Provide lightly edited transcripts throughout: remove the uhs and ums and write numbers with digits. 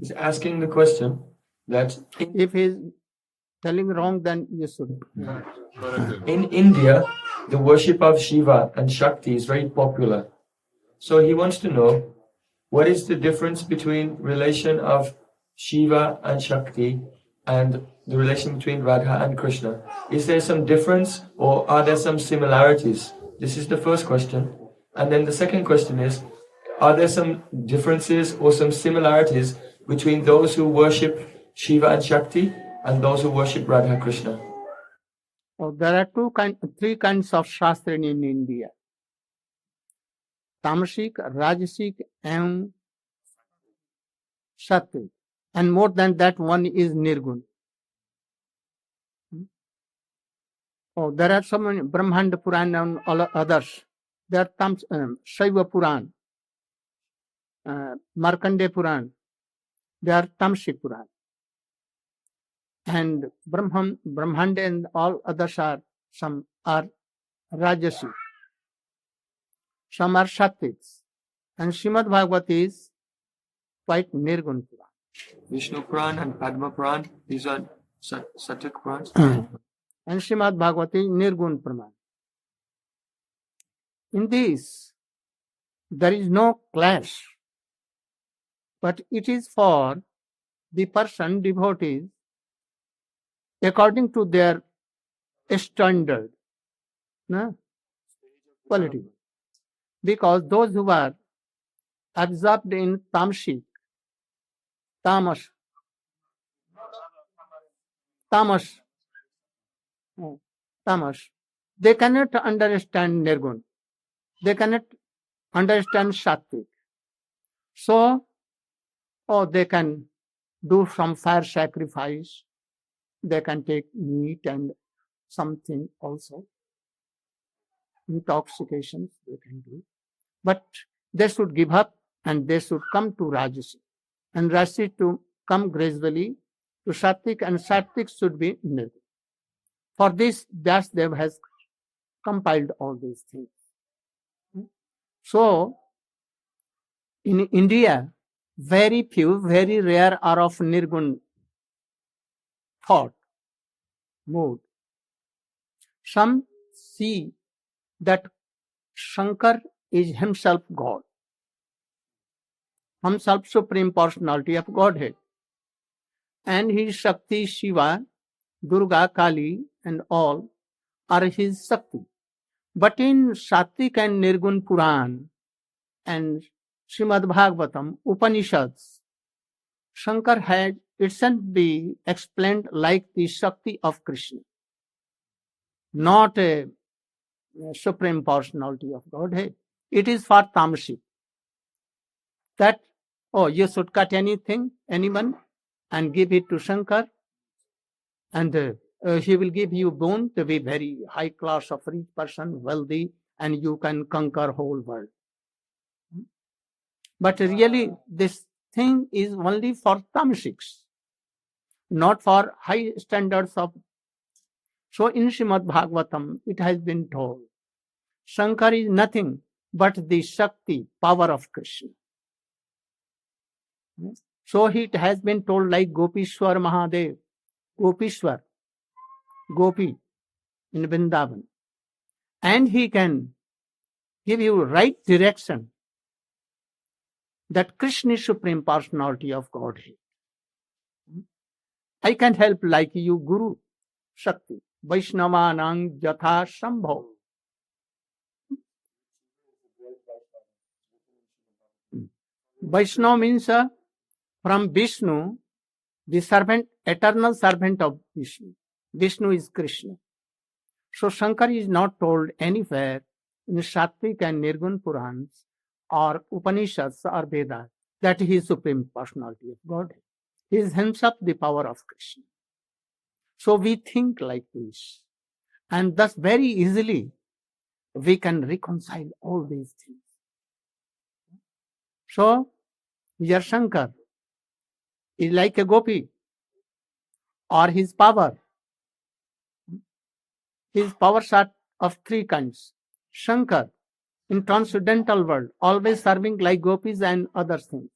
He's asking the question that If he is telling wrong, then you should. in India, the worship of Shiva and Shakti is very popular. So he wants to know what is the difference between relation of Shiva and Shakti and the relation between Radha and Krishna. Is there some difference or are there some similarities? This is the first question. And then the second question is, are there some differences or some similarities between those who worship Shiva and Shakti and those who worship Radha Krishna? There are three kinds of Shastra in India. Tamasic, Rajasic and Sattvic. And more than that, one is Nirgun. There are so many Brahmanda Puran and all others. There are Shiva Puran, Markandeya Puran. They are Tamasic Puran. And Brahmanda and all others some are Rajasic. Some are Sattvics. And Srimad Bhagavata is quite Nirgun Puran. Vishnu Puran and Padma Puran, these are Sattvic Purans. And Srimad Bhagavata is Nirgun Puran. In this, there is no clash, but it is for the person, devotees, according to their standard, quality. Because those who are absorbed in tamas, they cannot understand Nirgun. They cannot understand Sattvic. So, they can do some fire sacrifice. They can take meat and something also. Intoxications they can do. But they should give up and they should come to Rajasi. And Rajasi to come gradually to Sattvic, and Sattvic should be Nirgun. For this, Vyasdev has compiled all these things. So, in India, very few, very rare are of Nirgun thought, mood. Some see that Shankar is himself God, himself Supreme Personality of Godhead. And his Shakti, Shiva, Durga, Kali and all are his Shakti. But in Sattvic and Nirgun Puran and Srimad Bhagavatam, Upanishads, Shankar had itself be explained like the Shakti of Krishna, not a Supreme Personality of Godhead. It is for Tamasic. That, you should cut anyone, and give it to Shankar, and he will give you boon to be very high class of rich person, wealthy, and you can conquer whole world. But really, this thing is only for Tamasics, not for high standards of. So in Srimad Bhagavatam, it has been told, Shankar is nothing but the Shakti, power of Krishna. So it has been told like Gopishwar Mahadev, Gopishwar, Gopi in Vrindavan. And he can give you right direction that Krishna is Supreme Personality of Godhead. I can help like you, Guru Shakti, Vaishnavanang Jatha Sambhav. Vaishnava means from Vishnu, the servant, eternal servant of Vishnu. Vishnu is Krishna. So Shankar is not told anywhere in Sattvic and Nirgun Purans or Upanishads or Vedas that he is Supreme Personality of Godhead. He is himself the power of Krishna. So we think like this. And thus very easily we can reconcile all these things. So your Shankar is like a gopi, or his power. His powers are of three kinds. Shankar in transcendental world, always serving like gopis and other things.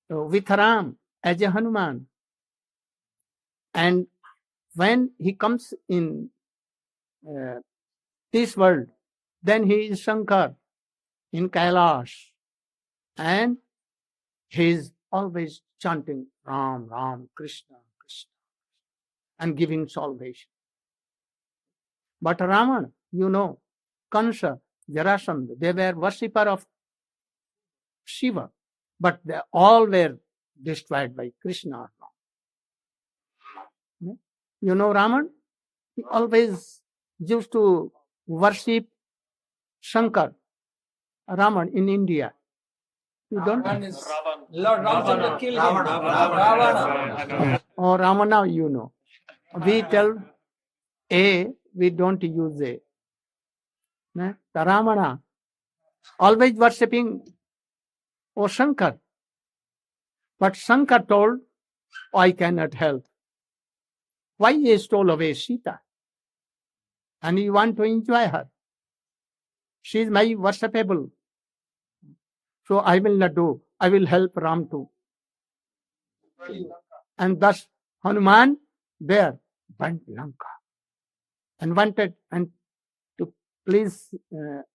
with Ram as a Hanuman. And when he comes in this world, then he is Shankar in Kailash. And he is always chanting Ram, Ram, Krishna, Krishna, and giving salvation. But Raman, Kansa, Jarasandha, they were worshipper of Shiva, but they all were destroyed by Krishna or Ram. Raman, he always used to worship Shankar, Raman in India. You don't? Lord Ramchandra killed him. Ravana. Or Ramana, We tell A, we don't use A. The Ramana, always worshipping Shankar. But Shankar told, I cannot help. Why he stole away Sita? And you want to enjoy her. She is my worshipable. So I will not do. I will help Ram too. And thus Hanuman there went Lanka and wanted and to please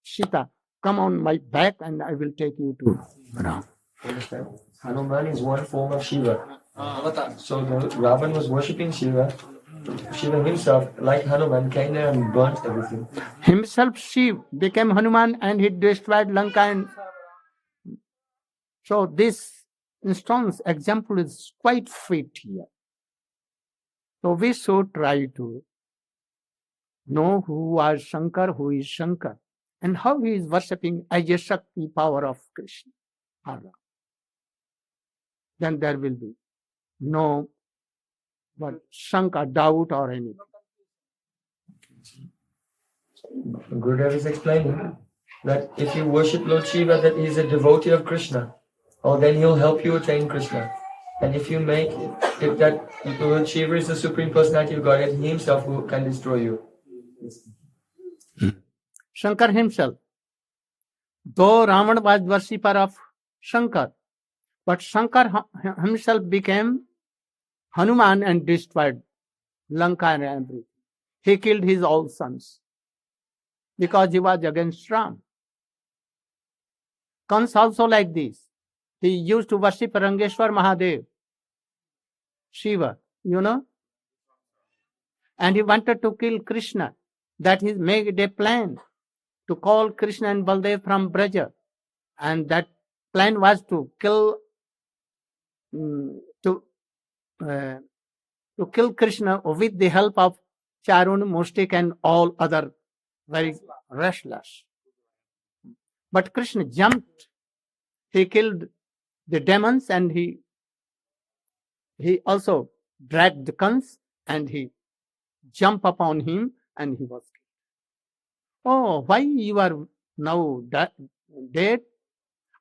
Sita, come on my back and I will take you to Ram. Hanuman is one form of Shiva. So the Ravan was worshipping Shiva. Shiva himself, like Hanuman, came there and burnt everything. Himself Shiva became Hanuman and he destroyed Lanka. And so this instance example is quite fit here. So we should try to know who was Shankar, who is Shankar, and how he is worshipping as a Shakti power of Krishna. Then there will be no Shankar, doubt or anything. Gurudev is explaining that if you worship Lord Shiva, that he is a devotee of Krishna, or then he'll help you attain Krishna. And if you make if that Lord Shiva is the Supreme Personality of Godhead, he himself can destroy you. Shankar himself, though Ravan was worshipper of Shankar, but Shankar himself became Hanuman and destroyed Lanka and everything. He killed his all sons because he was against Ram. Kans also like this. He used to worship Rangeshwar Mahadev, Shiva, and he wanted to kill Krishna. That he made a plan to call Krishna and Baldev from Braja, and that plan was to kill Krishna with the help of Charun, Mustik, and all other very restless. But Krishna jumped. He killed the demons and he also dragged the Kans and he jumped upon him and he was killed. Oh, why you are now dead?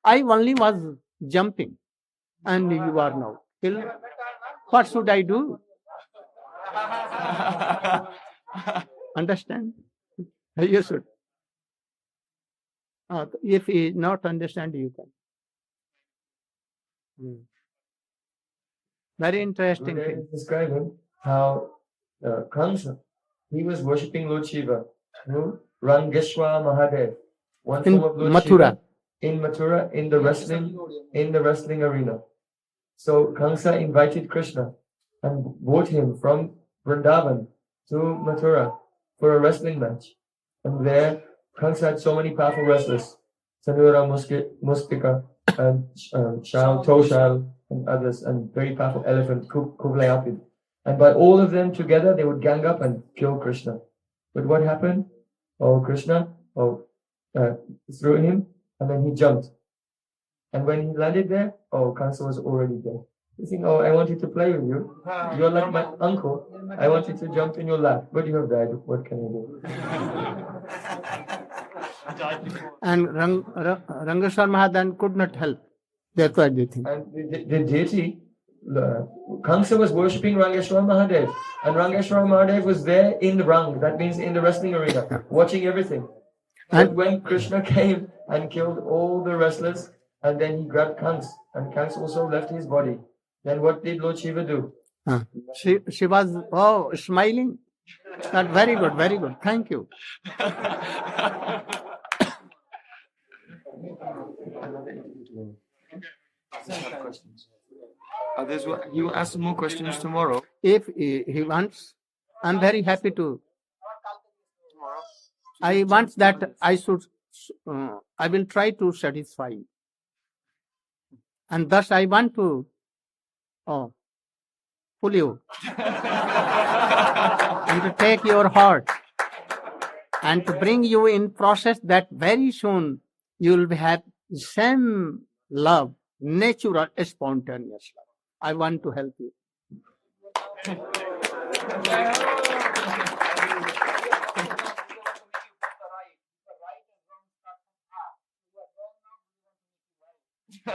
I only was jumping and you are now killed. What should I do? Understand? You should. If you not understand, you can. Very interesting Gurudev thing. is describing how Kamsa, he was worshipping Lord Shiva, Rangeshwar Mahadev, one In form of Lord Mathura. Shiva, in Mathura, in the wrestling arena. So Kamsa invited Krishna and brought him from Vrindavan to Mathura for a wrestling match. And there, Kamsa had so many powerful wrestlers, Sanura Mustika, and Shal, Toshal, and others, and very powerful elephant, Kuvalayapid. And by all of them together, they would gang up and kill Krishna. But what happened? Krishna threw him, and then he jumped. And when he landed there, Kamsa was already dead. You think, I wanted to play with you. You're like my uncle. I wanted to jump in your lap, but you have died. What can I do? And Rangeshwar Mahadev could not help. That's what they think. And the deity, Kamsa was worshipping Rangeshwar Mahadev. And Rangeshwar Mahadev was there in the Rang, that means in the wrestling arena, watching everything. But when Krishna came and killed all the wrestlers, and then he grabbed Kans, and Kans also left his body. Then what did Lord Shiva do? She was smiling. That very good, very good. Thank you. You will ask more questions tomorrow. If he wants, I'm very happy to. I want that I should. I will try to satisfy, and thus I want to pull you and to take your heart and to bring you in process that very soon you will have same love, natural, spontaneous love. I want to help you.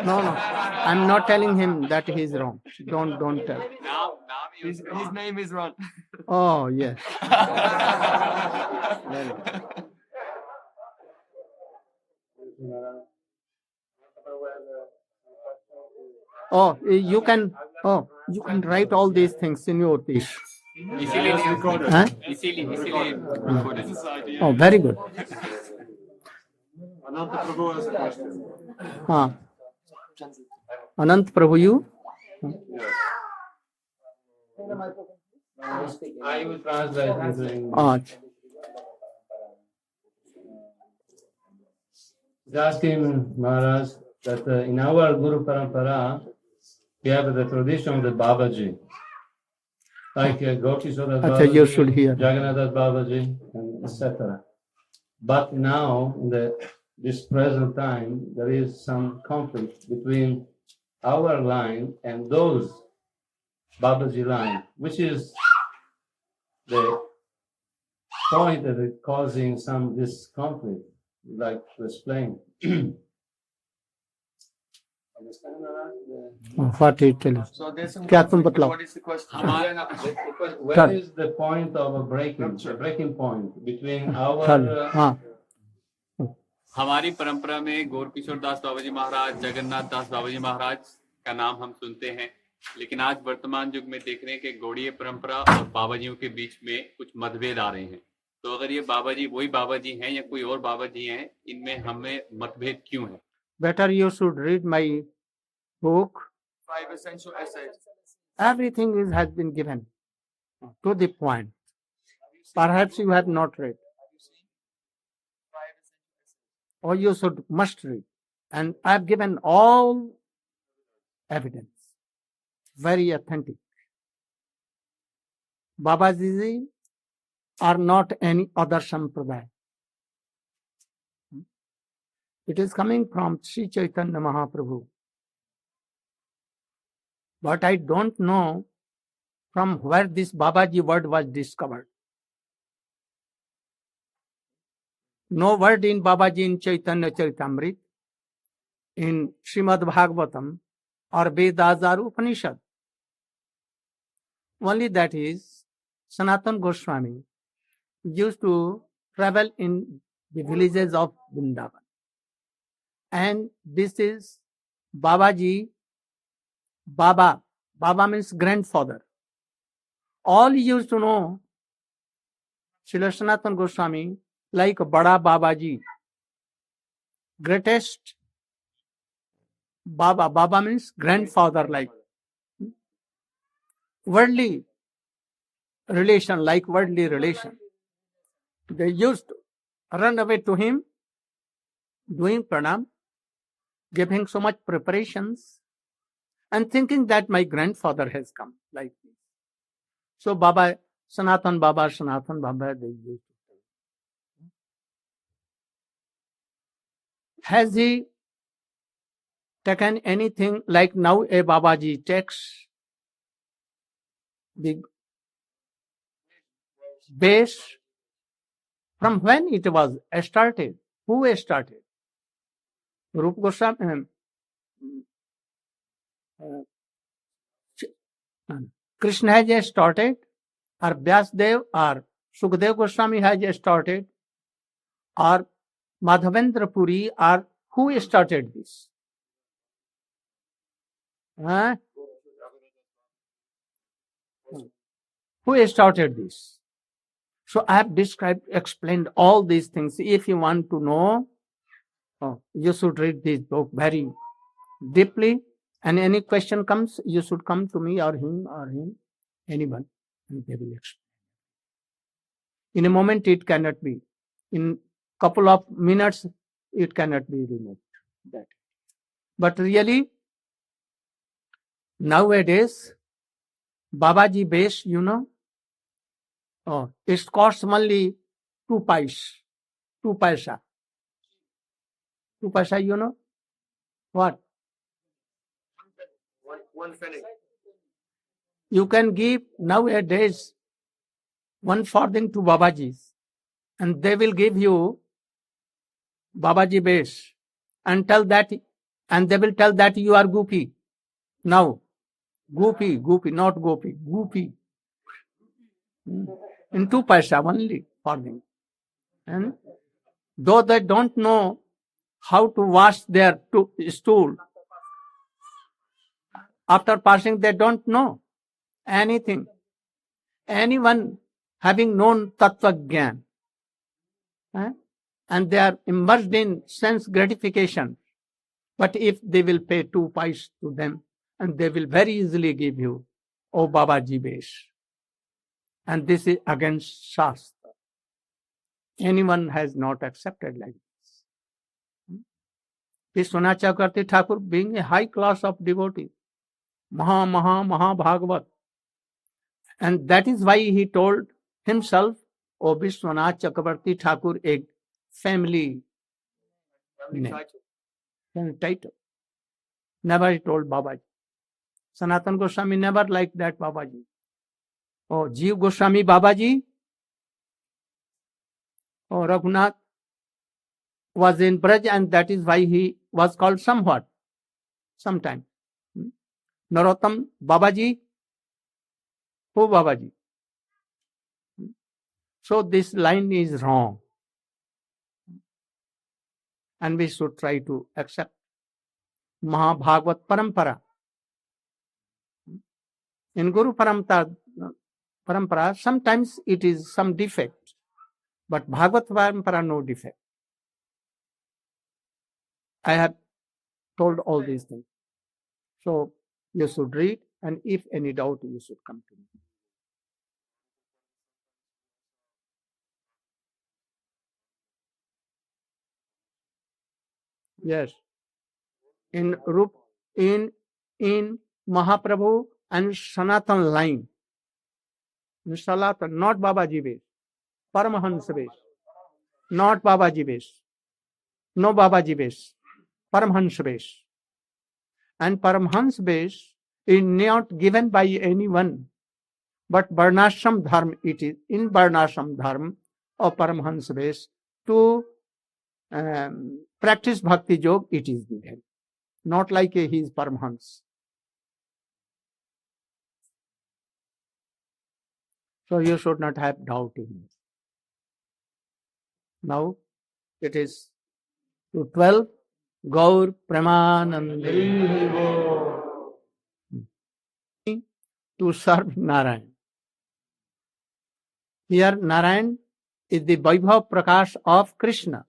No, I'm not telling him that he is wrong. Don't tell. His name is wrong. Oh yes. Oh, you can write all these things in your piece. Huh? Oh, very good. Anant Prabhu, you? I will translate it in asking Maharaj that in our Guru Parampara, we have the tradition of the Babaji. Like Gokishora Babaji, you should hear. Jagannath Babaji, and etc. But now, in this present time, there is some conflict between our line and those Babaji line, which is the point that is causing this conflict, like to explain. What he tell us? So there's some क्या तुम conflict, बतलाओ? what is the question? Where is the point of a breaking point between our हमारी परंपरा में गौर किशोर दास बाबाजी महाराज, जगन्नाथ दास बाबाजी महाराज का नाम हम सुनते हैं, लेकिन आज वर्तमान युग में देख रहे हैं कि गौड़ीय परंपरा और बाबाजियों के बीच में कुछ मतभेद आ रहे हैं. तो अगर ये बाबाजी वही बाबाजी हैं या कोई और बाबाजी हैं, इनमें हमें मतभेद क्यों है? Better you should read my book. 5 essential essays. Everything has been given to the point. Perhaps you have not read. Or you must read. And I have given all evidence. Very authentic. Babaji are not any other sampradaya. It is coming from Sri Chaitanya Mahaprabhu. But I don't know from where this Babaji word was discovered. No word in Babaji in Chaitanya Charitamrita, in Srimad Bhagavatam or Vedas or Upanishad. Only that is, Sanatana Goswami used to travel in the villages of Vrindavan. And this is Babaji, Baba means grandfather. All used to know Srila Sanatana Goswami like Bada Babaji, greatest Baba. Baba means grandfather, like worldly relation, like worldly relation. They used to run away to him, doing pranam, giving so much preparations, and thinking that my grandfather has come, like this. So Baba, Sanatan Baba, they used to say. Has he taken anything like now a Babaji takes the base from when it was started? Who started? Rupa Goswami, Krishna has started, or Vyasdev or Sukadev Goswami has started, or Madhavendra Puri, or who started this? Huh? Who started this? So I have explained all these things. If you want to know, you should read this book very deeply. And any question comes, you should come to me or him, anyone, and they will explain. In a moment, it cannot be. In couple of minutes, it cannot be removed. That. But really, nowadays, Babaji base, it costs only 2 paise, 2 paisa. 2 paisa, what? One penny. You can give nowadays one farthing to Babajis, and they will give you Babaji base and they will tell that you are goopy. Now, goopy, not gopi, goopy. In 2 paisa only farthing. And though they don't know how to wash their stool, after passing they don't know anything. Anyone having known tattva gyan, and they are immersed in sense gratification, but if they will pay 2 paise to them, and they will very easily give you, oh Babaji base. And this is against Shastra. Anyone has not accepted like this. Vishwanath Chakravarti Thakur, being a high class of devotee, Maha Bhagavat. And that is why he told himself, O Vishwanath Chakravarti Thakur, a family name, title. Never he told Babaji. Sanatan Goswami never liked that Babaji. Oh, Jeev Goswami Babaji, Raghunath was in Braj, and that is why he was called sometime. Narottam Babaji, who Babaji? So this line is wrong. And we should try to accept Bhagavata-parampara. In Guru Parampara, sometimes it is some defect, but Bhagavata-parampara, no defect. I have told all these things. So you should read, and if any doubt, you should come to me. Yes. In Mahaprabhu and Sanatan line. In Sanatan, not Babaji base. Paramahansa base. Not Babaji base. No Babaji base. Paramahansa base. And Paramahansa base is not given by anyone, but Varnashram Dharma it is. In Varnashram Dharma of Paramahansa base, to practice Bhakti Yoga, it is given. Not like he is Paramahans. So you should not have doubt in it. Now it is to 12. Gaur Premanande. To serve Narayan. Here Narayan is the Vaibhav Prakash of Krishna,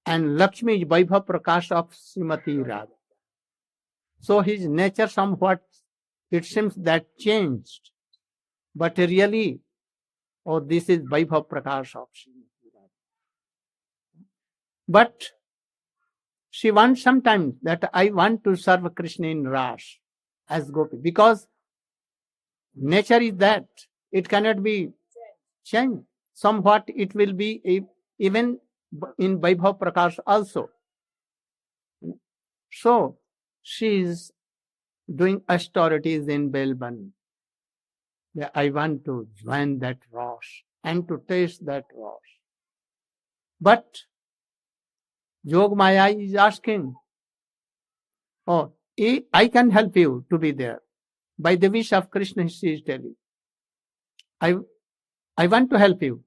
and Lakshmi is Vaibhav Prakash of Srimati Radha. So his nature somewhat, it seems that changed, but really, this is Vaibhav Prakash of Srimati Radha. But she wants sometimes that I want to serve Krishna in Ras as Gopi, because nature is that it cannot be changed. Somewhat it will be even in Vaibhav Prakash also. So she is doing austerities in Belban. I want to join that Ras and to taste that Ras. But Yogmaya is asking, I can help you to be there. By the wish of Krishna, she is telling. I want to help you,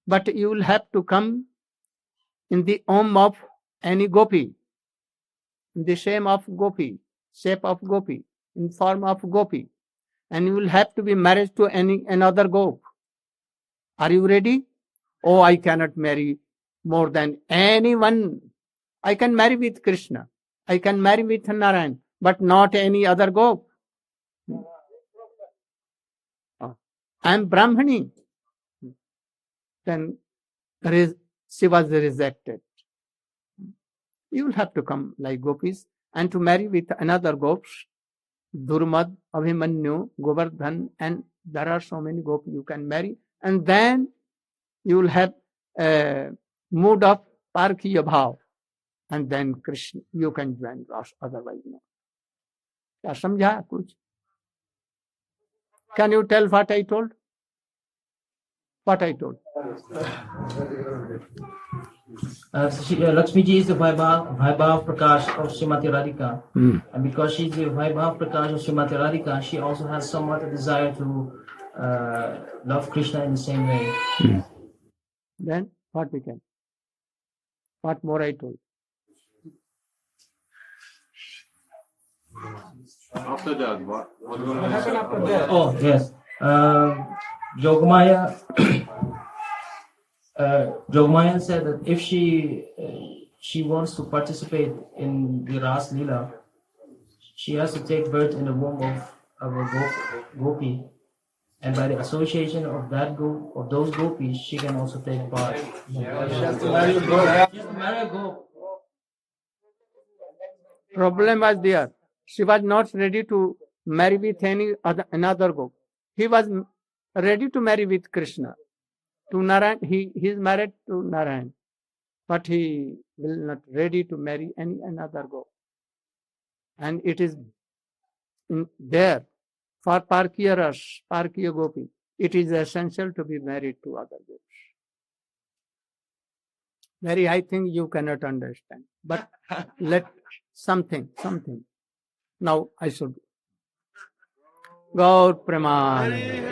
but you will have to come in the form of any gopi, in the shape of gopi. in form of gopi, and you will have to be married to another gop. Are you ready? Oh, I cannot marry more than anyone. I can marry with Krishna. I can marry with Narayan, but not any other gop. I am Brahmani. Then she was rejected. You will have to come like gopis and to marry with another gops, Durmad, Abhimanyu, Govardhan, and there are so many gopis you can marry, and then you will have a mood of Parkiya Bhav, and then Krishna, you can join Rasa, otherwise no. क्या समझा कुछ? Can you tell what I told? What I told? Lakshmi ji is the Vaibhav Prakash of Srimati Radhika. And because she's the Vaibhav Prakash of Srimati Radhika, she also has somewhat a desire to love Krishna in the same way. Then what we can? What more I told? After that, what will happen after that? Oh, yes. Yogamaya Yogamaya said that if she wants to participate in the Ras Leela, she has to take birth in the womb of a gopi, and by the association of those gopis, she can also take part. She has to marry a gop. Problem was there. She was not ready to marry with another gop. He was ready to marry with Krishna. To Narayan, he is married to Narayan, but he will not ready to marry another gop. And it is there for Parkiya Ras, Parkiya Gopi. It is essential to be married to other gops. Very, I think you cannot understand. But let something. Now I should. Gaur Praman.